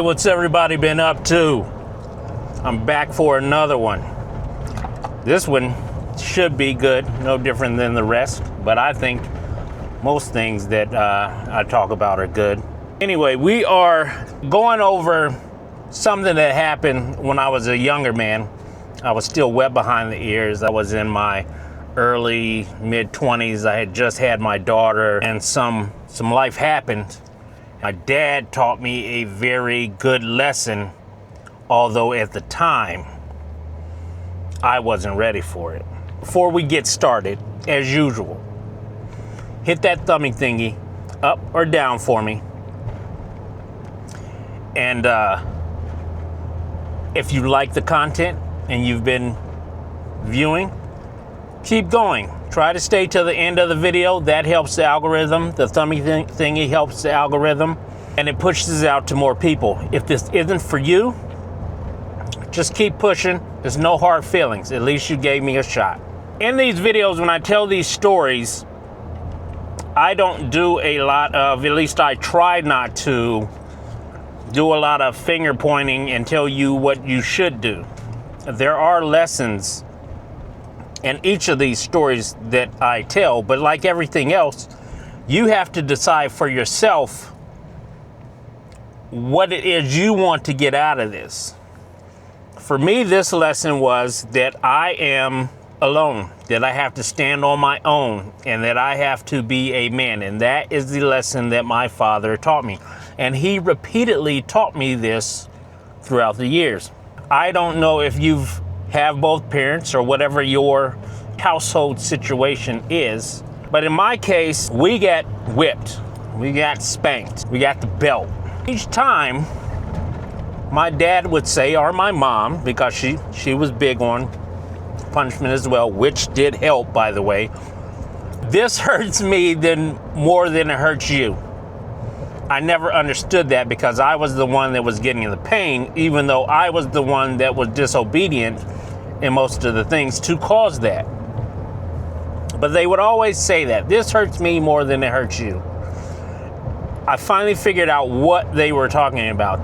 what's everybody been up to? I'm back for another one. This one should be good, no different than the rest, but I think most things that I talk about are good. Anyway, we are going over something that happened when I was a younger man. I was still wet behind the ears. I was in my early, mid-20s. I had just had my daughter, and some life happened. My dad taught me a very good lesson, although at the time, I wasn't ready for it. Before we get started, as usual, hit that thumbing thingy up or down for me. And if you like the content and you've been viewing, keep going. Try to stay till the end of the video. That helps the algorithm. The thumbing thingy helps the algorithm, and it pushes it out to more people. If this isn't for you, just keep pushing. There's no hard feelings. At least you gave me a shot. In these videos, when I tell these stories, I don't do a lot of, at least I try not to, do a lot of finger pointing and tell you what you should do. There are lessons in each of these stories that I tell, but like everything else, you have to decide for yourself what it is you want to get out of this. For me, this lesson was that I am alone, that I have to stand on my own, and that I have to be a man. And that is the lesson that my father taught me. And he repeatedly taught me this throughout the years. I don't know if you have both parents or whatever your household situation is, but in my case, we got whipped, we got spanked, we got the belt. Each time, my dad would say, or my mom, because she was big on punishment as well, which did help, by the way, this hurts me more than it hurts you. I never understood that because I was the one that was getting the pain, even though I was the one that was disobedient in most of the things to cause that. But they would always say that. This hurts me more than it hurts you. I finally figured out what they were talking about.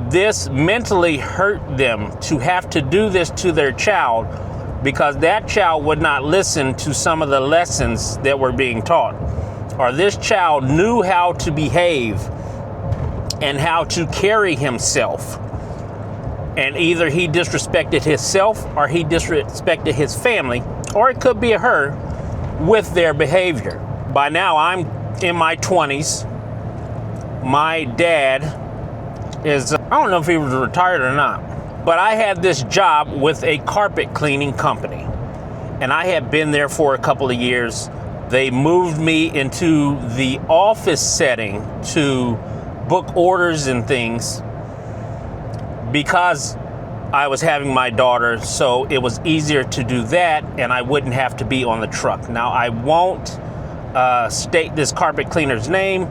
This mentally hurt them to have to do this to their child because that child would not listen to some of the lessons that were being taught. Or this child knew how to behave and how to carry himself. And either he disrespected himself or he disrespected his family, or it could be her, with their behavior. By now, I'm in my 20s. My dad is, I don't know if he was retired or not, but I had this job with a carpet cleaning company. And I had been there for a couple of years. They moved me into the office setting to book orders and things because I was having my daughter, so it was easier to do that and I wouldn't have to be on the truck. Now, I won't state this carpet cleaner's name.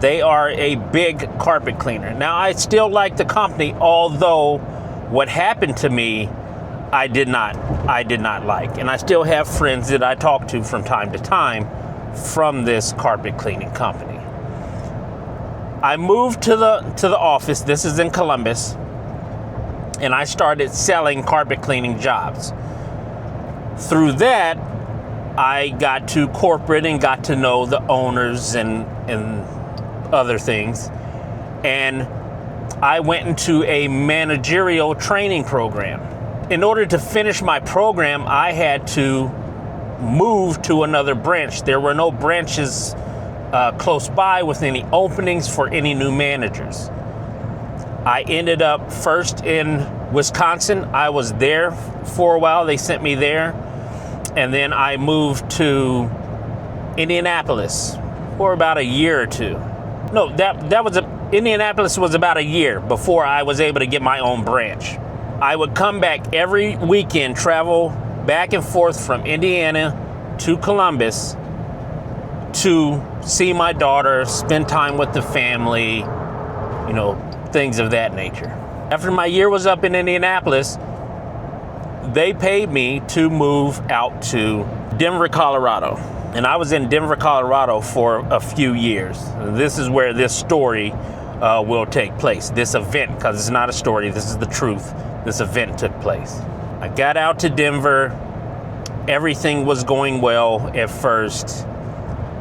They are a big carpet cleaner. Now, I still like the company, although what happened to me, I did not like. And I still have friends that I talk to from time to time from this carpet cleaning company. I moved to the office. This is in Columbus. And I started selling carpet cleaning jobs. Through that, I got to corporate and got to know the owners and other things. And I went into a managerial training program. In order to finish my program, I had to move to another branch. There were no branches close by with any openings for any new managers. I ended up first in Wisconsin. I was there for a while. They sent me there. And then I moved to Indianapolis for about a year or two. No, Indianapolis was about a year before I was able to get my own branch. I would come back every weekend, travel back and forth from Indiana to Columbus to see my daughter, spend time with the family, things of that nature. After my year was up in Indianapolis, they paid me to move out to Denver, Colorado. And I was in Denver, Colorado for a few years. This is where this story will take place. This event, because it's not a story, this is the truth. This event took place. I got out to Denver. Everything was going well at first.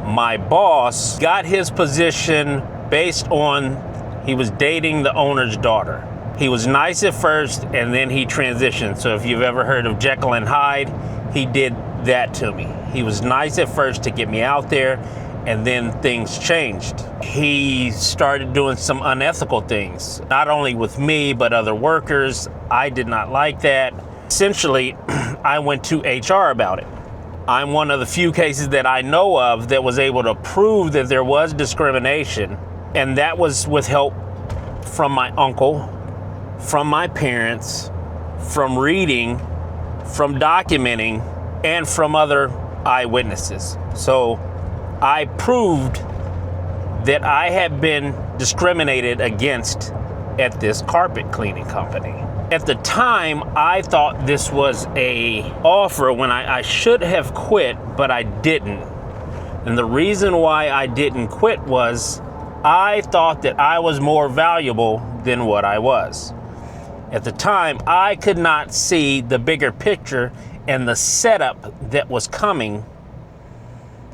My boss got his position based on he was dating the owner's daughter. He was nice at first, and then he transitioned. So if you've ever heard of Jekyll and Hyde, he did that to me. He was nice at first to get me out there, and then things changed. He started doing some unethical things, not only with me, but other workers. I did not like that. Essentially, I went to HR about it. I'm one of the few cases that I know of that was able to prove that there was discrimination, and that was with help from my uncle, from my parents, from reading, from documenting, and from other eyewitnesses. So I proved that I had been discriminated against at this carpet cleaning company. At the time, I thought this was a offer when I should have quit, but I didn't. And the reason why I didn't quit was I thought that I was more valuable than what I was. At the time, I could not see the bigger picture and the setup that was coming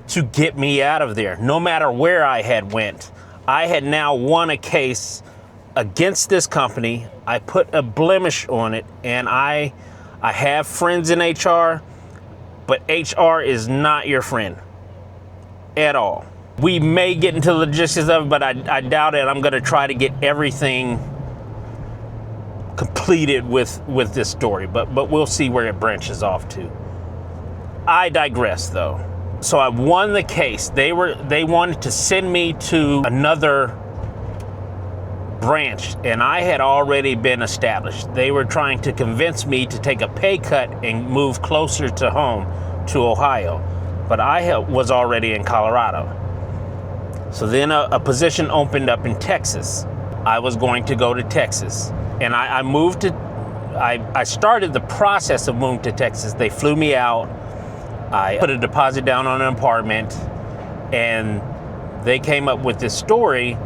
to get me out of there. No matter where I had went, I had now won a case against this company. I put a blemish on it, and I have friends in HR, but HR is not your friend at all. We may get into the logistics of it, but I doubt it. I'm gonna try to get everything completed with this story, but we'll see where it branches off to. I digress though. So I won the case. They wanted to send me to another branch, and I had already been established. They were trying to convince me to take a pay cut and move closer to home, to Ohio, but I was already in Colorado. So then a position opened up in Texas. I was going to go to Texas, and I moved to, I started the process of moving to Texas. They flew me out. I put a deposit down on an apartment, and they came up with this story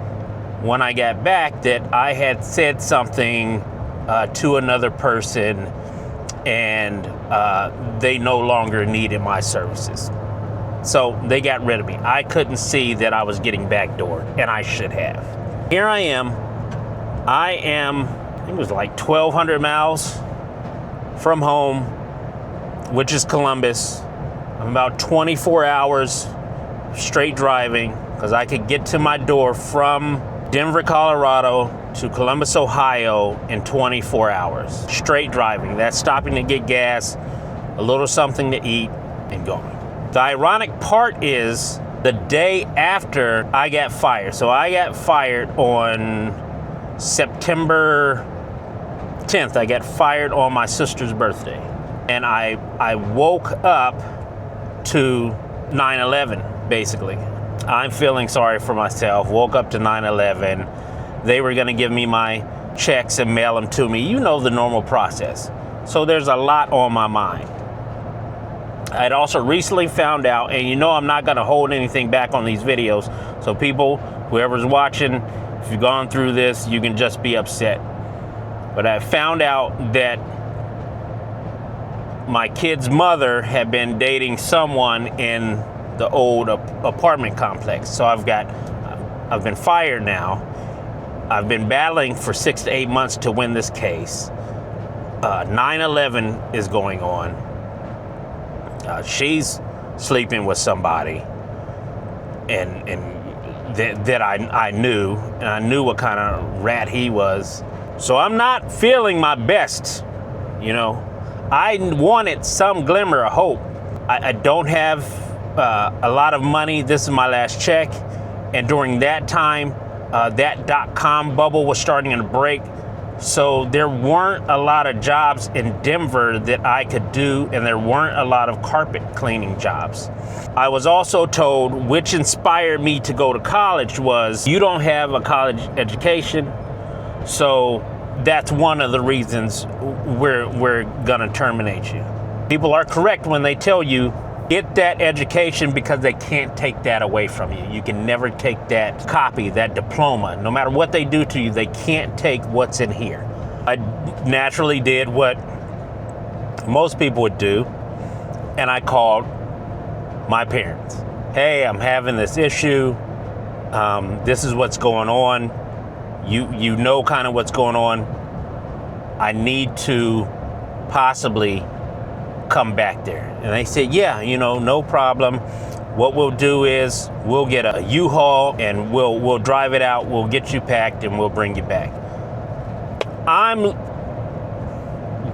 when I got back that I had said something to another person, and they no longer needed my services. So they got rid of me. I couldn't see that I was getting backdoored, and I should have. Here I am, I think it was like 1,200 miles from home, which is Columbus. I'm about 24 hours straight driving, because I could get to my door from Denver, Colorado to Columbus, Ohio in 24 hours. Straight driving. That's stopping to get gas, a little something to eat, and going. The ironic part is the day after I got fired. So I got fired on September 10th. I got fired on my sister's birthday. And I woke up to 9/11, basically. I'm feeling sorry for myself. Woke up to 9/11. They were gonna give me my checks and mail them to me. You know the normal process. So there's a lot on my mind. I'd also recently found out, and you know I'm not gonna hold anything back on these videos. So people, whoever's watching, if you've gone through this, you can just be upset. But I found out that my kid's mother had been dating someone in the old apartment complex. So I've been fired now. I've been battling for 6 to 8 months to win this case. 9/11 is going on. She's sleeping with somebody, and that I knew, and I knew what kind of rat he was. So I'm not feeling my best, you know. I wanted some glimmer of hope. I don't have a lot of money. This is my last check, and during that time, that .com bubble was starting to break. So there weren't a lot of jobs in Denver that I could do, and there weren't a lot of carpet cleaning jobs. I was also told, which inspired me to go to college, was you don't have a college education, so that's one of the reasons we're gonna terminate you. People are correct when they tell you Get that education, because they can't take that away from you. You can never take that copy, that diploma. No matter what they do to you, they can't take what's in here. I naturally did what most people would do, and I called my parents. Hey, I'm having this issue. This is what's going on. You know kind of what's going on. I need to possibly come back there. And they said, yeah, no problem. What we'll do is we'll get a U-Haul and we'll drive it out. We'll get you packed and we'll bring you back. I'm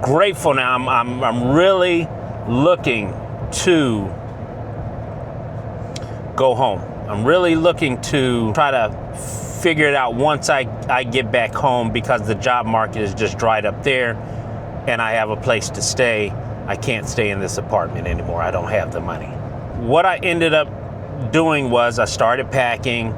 grateful now. I'm really looking to go home. I'm really looking to try to figure it out once I get back home, because the job market is just dried up there and I have a place to stay. I can't stay in this apartment anymore. I don't have the money. What I ended up doing was I started packing.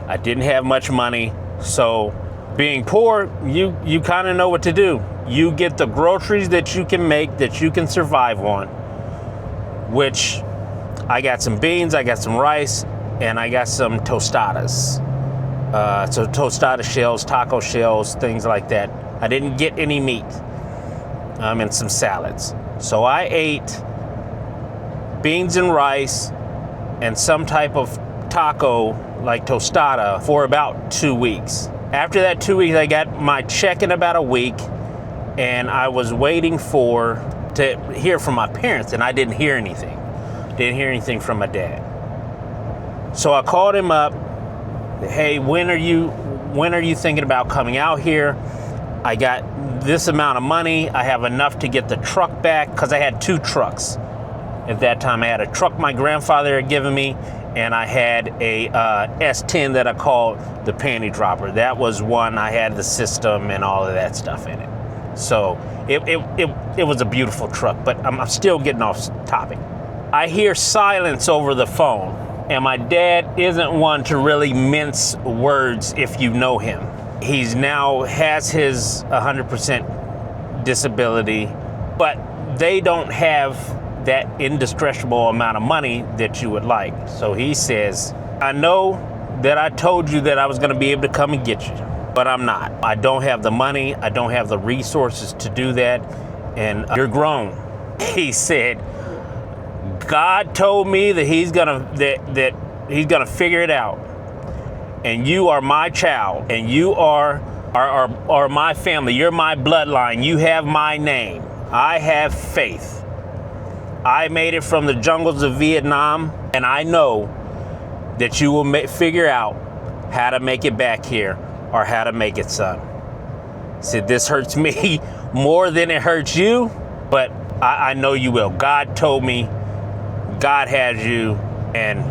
I didn't have much money. So being poor, you kind of know what to do. You get the groceries that you can make, that you can survive on, which I got some beans, I got some rice, and I got some tostadas. So tostada shells, taco shells, things like that. I didn't get any meat, and some salads. So I ate beans and rice and some type of taco, like tostada, for about 2 weeks. After that 2 weeks, I got my check in about a week, and I was waiting to hear from my parents, and I didn't hear anything. Didn't hear anything from my dad. So I called him up. Hey, when are you thinking about coming out here? I got this amount of money. I have enough to get the truck back, because I had 2 trucks at that time. I had a truck my grandfather had given me, and I had a S10 that I called the panty dropper. That was one. I had the system and all of that stuff in it. So it was a beautiful truck, but I'm still getting off topic. I hear silence over the phone, and my dad isn't one to really mince words if you know him. He's now has his 100% disability, but they don't have that indestructible amount of money that you would like. So he says, I know that I told you that I was gonna be able to come and get you, but I'm not. I don't have the money, I don't have the resources to do that, and you're grown. He said, God told me that he's gonna figure it out. And you are my child, and you are my family. You're my bloodline. You have my name. I have faith. I made it from the jungles of Vietnam, and I know that you will figure out how to make it back here, or how to make it, son. Said, this hurts me more than it hurts you, but I know you will. God told me, God has you, and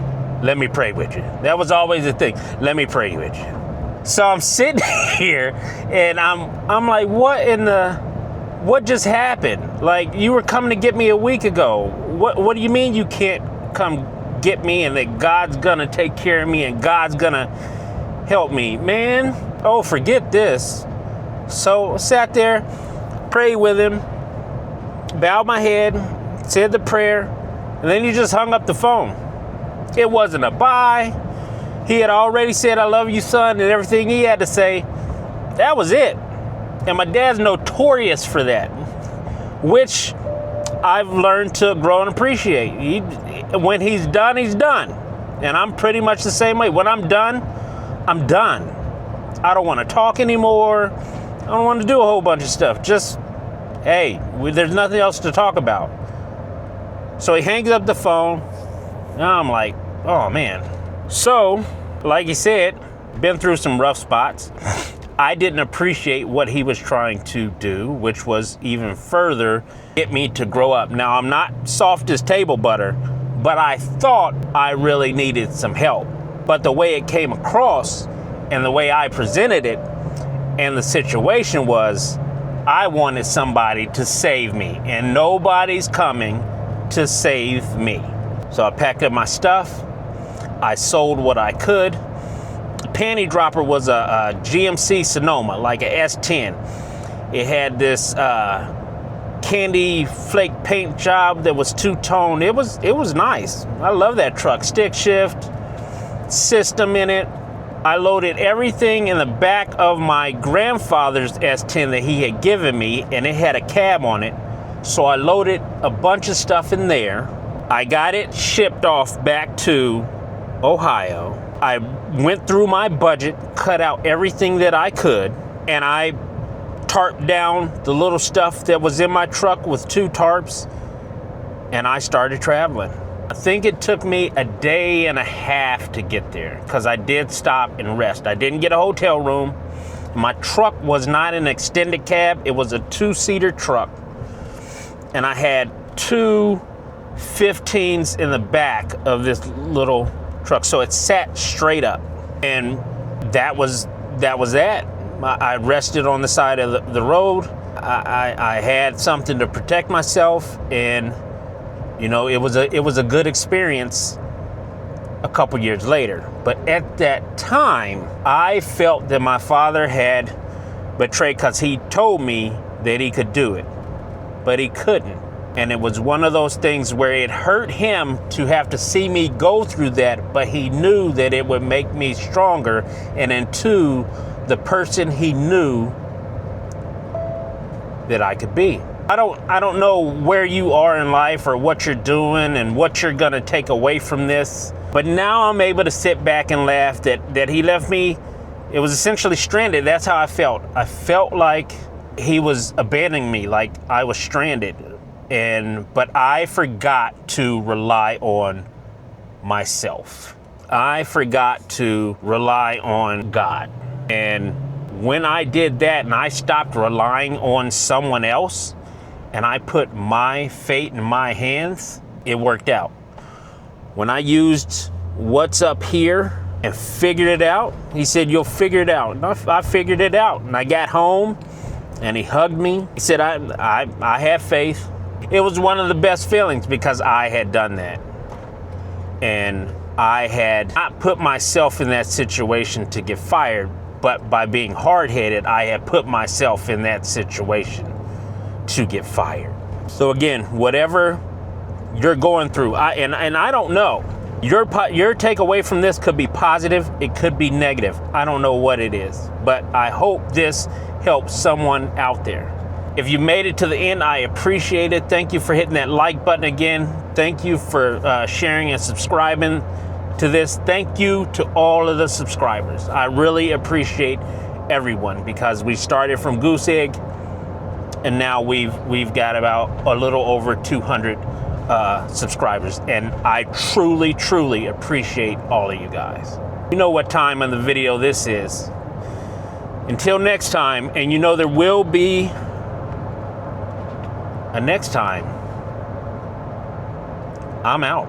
let me pray with you. That was always the thing. Let me pray with you. So I'm sitting here, and I'm like, what just happened? Like, you were coming to get me a week ago. What do you mean you can't come get me, and that God's gonna take care of me, and God's gonna help me? Man, oh, forget this. So sat there, prayed with him, bowed my head, said the prayer, and then he just hung up the phone. It wasn't a bye. He had already said, I love you, son, and everything he had to say. That was it. And my dad's notorious for that, which I've learned to grow and appreciate. When he's done, he's done. And I'm pretty much the same way. When I'm done, I'm done. I don't want to talk anymore. I don't want to do a whole bunch of stuff. Just, hey, there's nothing else to talk about. So he hangs up the phone. And I'm like, oh man. So, like he said, been through some rough spots. I didn't appreciate what he was trying to do, which was even further get me to grow up. Now, I'm not soft as table butter, but I thought I really needed some help. But the way it came across and the way I presented it and the situation was, I wanted somebody to save me, and nobody's coming to save me. So I packed up my stuff. I sold what I could. The panty dropper was a GMC Sonoma, like a S10. It had this candy flake paint job that was two-tone. It was nice. I love that truck. Stick shift, system in it. I loaded everything in the back of my grandfather's S10 that he had given me, and it had a cab on it. So I loaded a bunch of stuff in there. I got it shipped off back to Ohio. I went through my budget, cut out everything that I could, and I tarped down the little stuff that was in my truck with 2 tarps, and I started traveling. I think it took me a day and a half to get there because I did stop and rest. I didn't get a hotel room. My truck was not an extended cab. It was a 2-seater truck. And I had 2 15s in the back of this little truck. So it sat straight up. And that was that. I rested on the side of the road. I had something to protect myself, and you know, it was a good experience a couple years later. But at that time, I felt that my father had betrayed, because he told me that he could do it, but he couldn't. And it was one of those things where it hurt him to have to see me go through that, but he knew that it would make me stronger, and into the person he knew that I could be. I don't know where you are in life or what you're doing and what you're gonna take away from this, but now I'm able to sit back and laugh that he left me. It was essentially stranded. That's how I felt. I felt like he was abandoning me, like I was stranded. But I forgot to rely on myself. I forgot to rely on God. And when I did that and I stopped relying on someone else, and I put my fate in my hands, it worked out. When I used what's up here and figured it out, he said, you'll figure it out. And I figured it out. And I got home and he hugged me. He said, I have faith. It was one of the best feelings because I had done that. And I had not put myself in that situation to get fired, but by being hard-headed, I had put myself in that situation to get fired. So again, whatever you're going through, and I don't know, your takeaway from this could be positive, it could be negative. I don't know what it is, but I hope this helps someone out there. If you made it to the end, I appreciate it. Thank you for hitting that like button again. Thank you for sharing and subscribing to this. Thank you to all of the subscribers. I really appreciate everyone, because we started from goose egg and now we've got about a little over 200 subscribers, and I truly appreciate all of you guys. You know what time on the video this is. Until next time, and you know there will be a next time, I'm out.